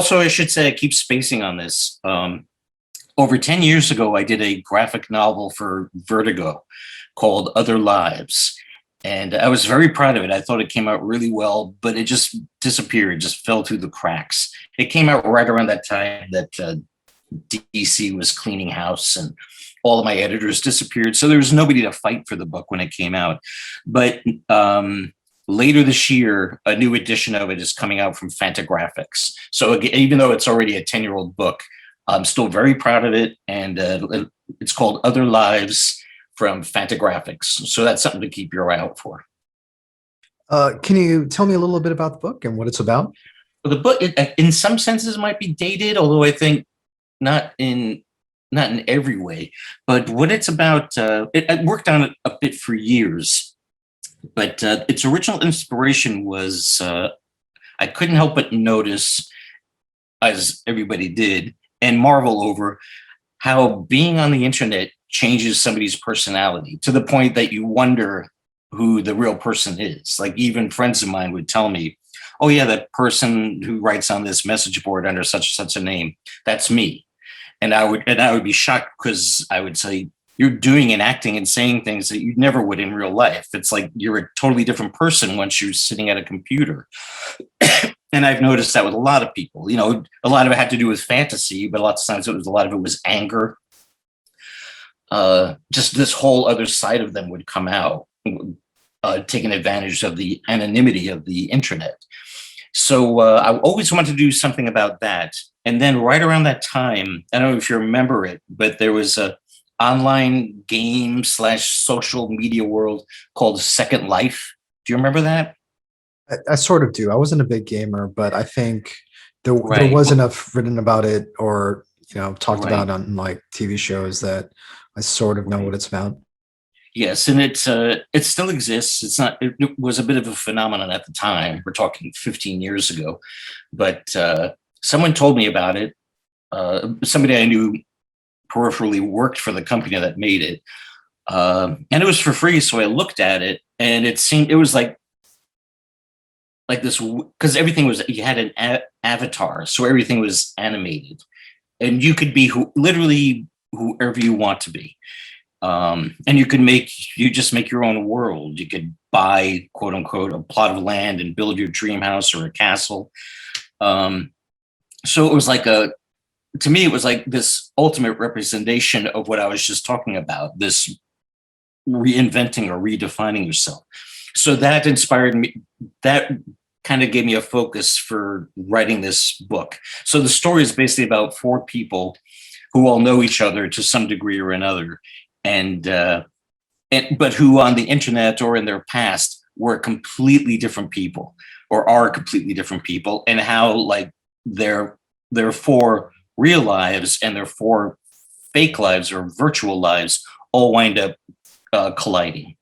also, I should say, I keep spacing on this. Over 10 years ago, I did a graphic novel for Vertigo called Other Lives. And I was very proud of it. I thought it came out really well, but it just disappeared, just fell through the cracks. It came out right around that time that DC was cleaning house and all of my editors disappeared. So there was nobody to fight for the book when it came out. But later this year, a new edition of it is coming out from Fantagraphics. So even though it's already a 10-year-old book, I'm still very proud of it. And it's called Other Lives from Fantagraphics. So that's something to keep your eye out for. Can you tell me a little bit about the book and what it's about? Well, the book, in some senses, might be dated, although I think not in every way. But what it's about, I worked on it a bit for years. But its original inspiration was, I couldn't help but notice, as everybody did, and marvel over how being on the internet changes somebody's personality to the point that you wonder who the real person is. Like even friends of mine would tell me, oh yeah, that person who writes on this message board under such a name, that's me. And I would be shocked because I would say, you're doing and acting and saying things that you never would in real life. It's like you're a totally different person once you're sitting at a computer. And I've noticed that with a lot of people. You know, a lot of it had to do with fantasy, but lots of times a lot of it was anger. Just this whole other side of them would come out, taking advantage of the anonymity of the internet. So I always wanted to do something about that. And then right around that time, I don't know if you remember it, but there was a online game / social media world called Second Life. Do you remember that? I sort of do. I wasn't a big gamer, but I think there Right. was enough written about it or, talked Right. about on like TV shows that I sort of know what it's about. Yes, and it still exists. It's not. It was a bit of a phenomenon at the time. We're talking 15 years ago, but someone told me about it. Somebody I knew peripherally worked for the company that made it, and it was for free. So I looked at it, and it was like this, because everything was, you had an avatar, so everything was animated, and you could be literally whoever you want to be. And you just make your own world. You could buy, quote unquote, a plot of land and build your dream house or a castle. So it was to me, it was like this ultimate representation of what I was just talking about, this reinventing or redefining yourself. So that inspired me. That kind of gave me a focus for writing this book. So the story is basically about 4 people who all know each other to some degree or another. But who on the internet or in their past were completely different people or are completely different people, and how like their 4 real lives and their 4 fake lives or virtual lives all wind up colliding.